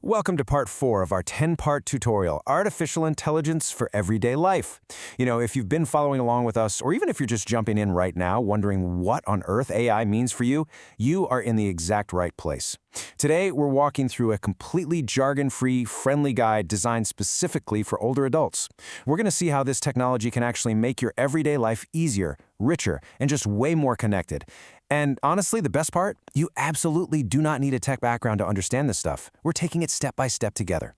Welcome to part 4 of our 10-part tutorial, Artificial Intelligence for Everyday Life. If you've been following along with us, or even if you're just jumping in right now wondering what on earth AI means for you, you are in the exact right place. Today, we're walking through a completely jargon-free, friendly guide designed specifically for older adults. We're going to see how this technology can actually make your everyday life easier, richer, and just way more connected. And honestly, the best part? You absolutely do not need a tech background to understand this stuff. We're taking it step by step together.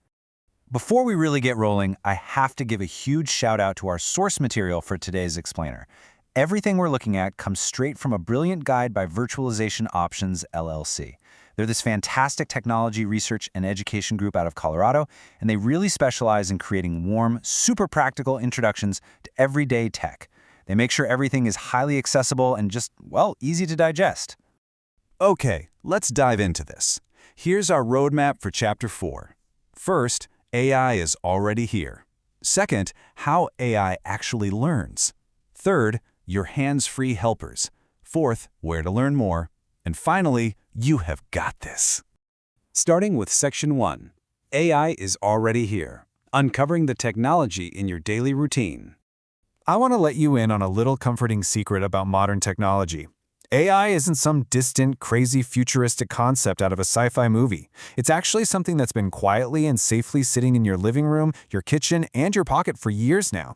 Before we really get rolling, I have to give a huge shout out to our source material for today's explainer. Everything we're looking at comes straight from a brilliant guide by Virtualization Options, LLC. They're this fantastic technology research and education group out of Colorado, and they really specialize in creating warm, super practical introductions to everyday tech. They make sure everything is highly accessible and just, easy to digest. Okay, let's dive into this. Here's our roadmap for Chapter 4. First, AI is already here. Second, how AI actually learns. Third, your hands-free helpers. Fourth, where to learn more. And finally, you have got this. Starting with Section 1. AI is already here, uncovering the technology in your daily routine. I want to let you in on a little comforting secret about modern technology. AI isn't some distant, crazy, futuristic concept out of a sci-fi movie. It's actually something that's been quietly and safely sitting in your living room, your kitchen, and your pocket for years now.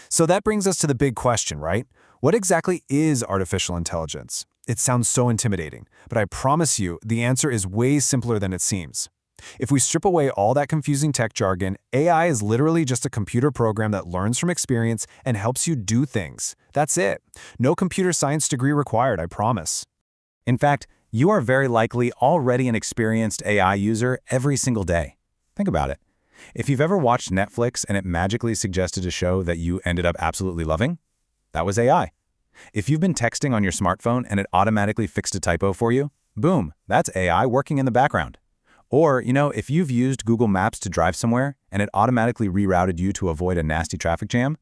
So that brings us to the big question, right? What exactly is artificial intelligence? It sounds so intimidating, but I promise you the answer is way simpler than it seems. If we strip away all that confusing tech jargon, AI is literally just a computer program that learns from experience and helps you do things. That's it. No computer science degree required, I promise. In fact, you are very likely already an experienced AI user every single day. Think about it. If you've ever watched Netflix and it magically suggested a show that you ended up absolutely loving, that was AI. If you've been texting on your smartphone and it automatically fixed a typo for you, boom, that's AI working in the background. Or, if you've used Google Maps to drive somewhere and it automatically rerouted you to avoid a nasty traffic jam,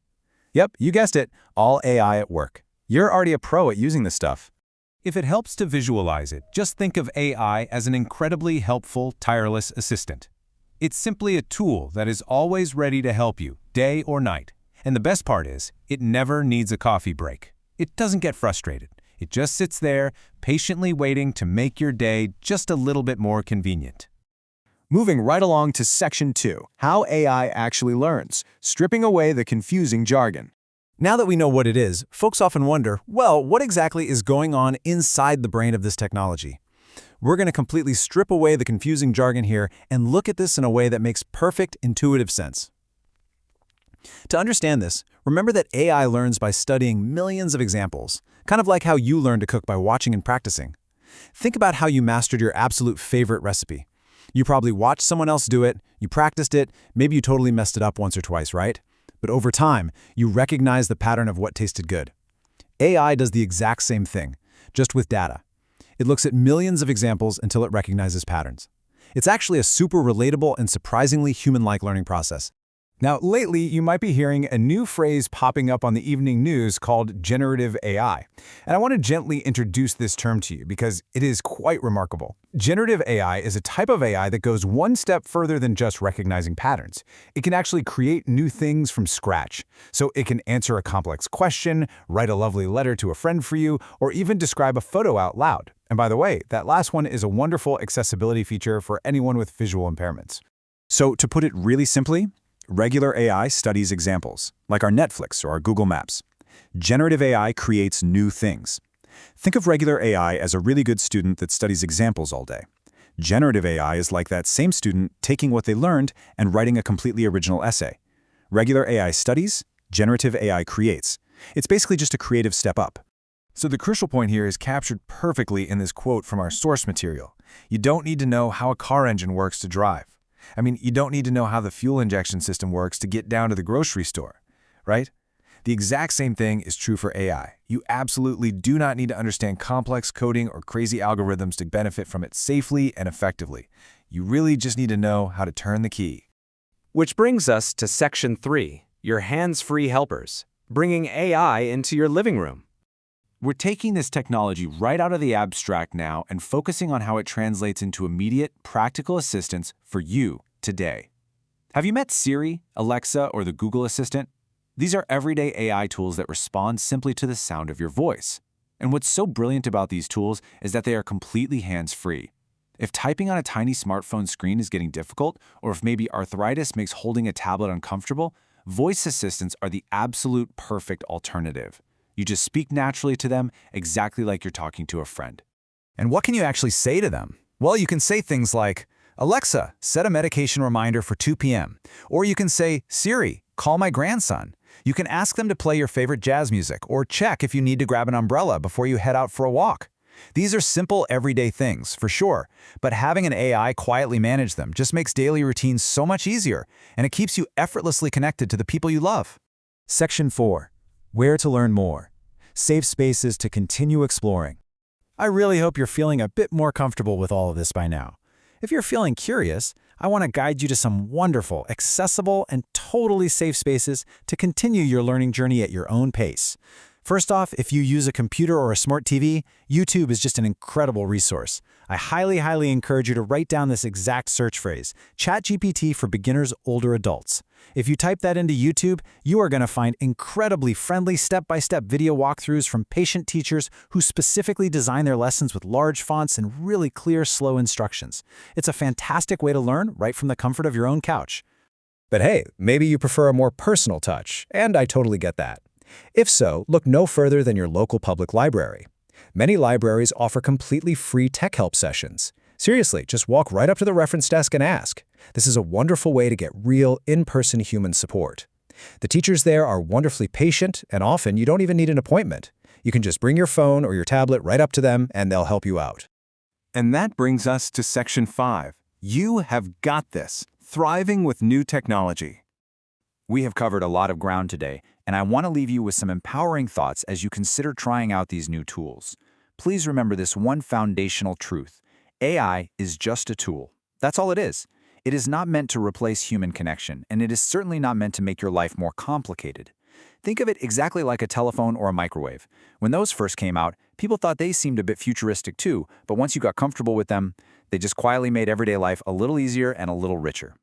yep, you guessed it, all AI at work. You're already a pro at using this stuff. If it helps to visualize it, just think of AI as an incredibly helpful, tireless assistant. It's simply a tool that is always ready to help you, day or night. And the best part is, it never needs a coffee break. It doesn't get frustrated. It just sits there, patiently waiting to make your day just a little bit more convenient. Moving right along to Section 2, how AI actually learns, stripping away the confusing jargon. Now that we know what it is, folks often wonder, what exactly is going on inside the brain of this technology? We're going to completely strip away the confusing jargon here and look at this in a way that makes perfect, intuitive sense. To understand this, remember that AI learns by studying millions of examples, kind of like how you learn to cook by watching and practicing. Think about how you mastered your absolute favorite recipe. You probably watched someone else do it, you practiced it, maybe you totally messed it up once or twice, right? But over time, you recognize the pattern of what tasted good. AI does the exact same thing, just with data. It looks at millions of examples until it recognizes patterns. It's actually a super relatable and surprisingly human-like learning process. Now, lately, you might be hearing a new phrase popping up on the evening news called generative AI. And I want to gently introduce this term to you because it is quite remarkable. Generative AI is a type of AI that goes one step further than just recognizing patterns. It can actually create new things from scratch. So it can answer a complex question, write a lovely letter to a friend for you, or even describe a photo out loud. And by the way, that last one is a wonderful accessibility feature for anyone with visual impairments. So to put it really simply, regular AI studies examples, like our Netflix or our Google Maps. Generative AI creates new things. Think of regular AI as a really good student that studies examples all day. Generative AI is like that same student taking what they learned and writing a completely original essay. Regular AI studies, generative AI creates. It's basically just a creative step up. So the crucial point here is captured perfectly in this quote from our source material. You don't need to know how a car engine works to drive. You don't need to know how the fuel injection system works to get down to the grocery store, right? The exact same thing is true for AI. You absolutely do not need to understand complex coding or crazy algorithms to benefit from it safely and effectively. You really just need to know how to turn the key. Which brings us to Section 3, your hands-free helpers, bringing AI into your living room. We're taking this technology right out of the abstract now and focusing on how it translates into immediate, practical assistance for you today. Have you met Siri, Alexa, or the Google Assistant? These are everyday AI tools that respond simply to the sound of your voice. And what's so brilliant about these tools is that they are completely hands-free. If typing on a tiny smartphone screen is getting difficult, or if maybe arthritis makes holding a tablet uncomfortable, voice assistants are the absolute perfect alternative. You just speak naturally to them, exactly like you're talking to a friend. And what can you actually say to them? Well, you can say things like, Alexa, set a medication reminder for 2 p.m. Or you can say, Siri, call my grandson. You can ask them to play your favorite jazz music or check if you need to grab an umbrella before you head out for a walk. These are simple, everyday things, for sure, but having an AI quietly manage them just makes daily routines so much easier, and it keeps you effortlessly connected to the people you love. Section 4. Where to learn more. Safe spaces to continue exploring. I really hope you're feeling a bit more comfortable with all of this by now. If you're feeling curious, I want to guide you to some wonderful, accessible, and totally safe spaces to continue your learning journey at your own pace. First off, if you use a computer or a smart TV, YouTube is just an incredible resource. I highly encourage you to write down this exact search phrase, ChatGPT for beginners, older adults. If you type that into YouTube, you are going to find incredibly friendly step-by-step video walkthroughs from patient teachers who specifically design their lessons with large fonts and really clear, slow instructions. It's a fantastic way to learn right from the comfort of your own couch. But hey, maybe you prefer a more personal touch, and I totally get that. If so, look no further than your local public library. Many libraries offer completely free tech help sessions. Seriously, just walk right up to the reference desk and ask. This is a wonderful way to get real, in-person human support. The teachers there are wonderfully patient, and often you don't even need an appointment. You can just bring your phone or your tablet right up to them, and they'll help you out. And that brings us to Section 5. You have got this. Thriving with new technology. We have covered a lot of ground today, and I want to leave you with some empowering thoughts as you consider trying out these new tools. Please remember this one foundational truth. AI is just a tool. That's all it is. It is not meant to replace human connection, and it is certainly not meant to make your life more complicated. Think of it exactly like a telephone or a microwave. When those first came out, people thought they seemed a bit futuristic too, but once you got comfortable with them, they just quietly made everyday life a little easier and a little richer.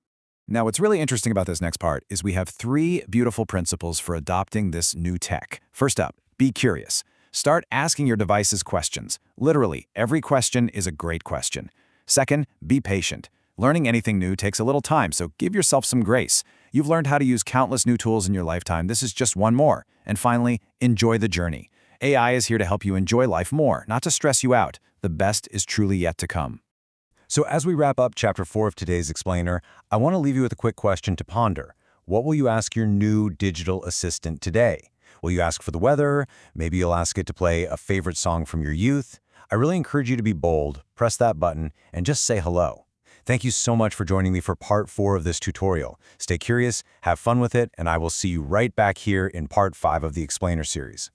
Now, what's really interesting about this next part is we have 3 beautiful principles for adopting this new tech. First up, be curious. Start asking your devices questions. Literally, every question is a great question. Second, be patient. Learning anything new takes a little time, so give yourself some grace. You've learned how to use countless new tools in your lifetime. This is just one more. And finally, enjoy the journey. AI is here to help you enjoy life more, not to stress you out. The best is truly yet to come. So as we wrap up Chapter 4 of today's explainer, I want to leave you with a quick question to ponder. What will you ask your new digital assistant today? Will you ask for the weather? Maybe you'll ask it to play a favorite song from your youth. I really encourage you to be bold, press that button, and just say hello. Thank you so much for joining me for Part 4 of this tutorial. Stay curious, have fun with it, and I will see you right back here in Part 5 of the Explainer series.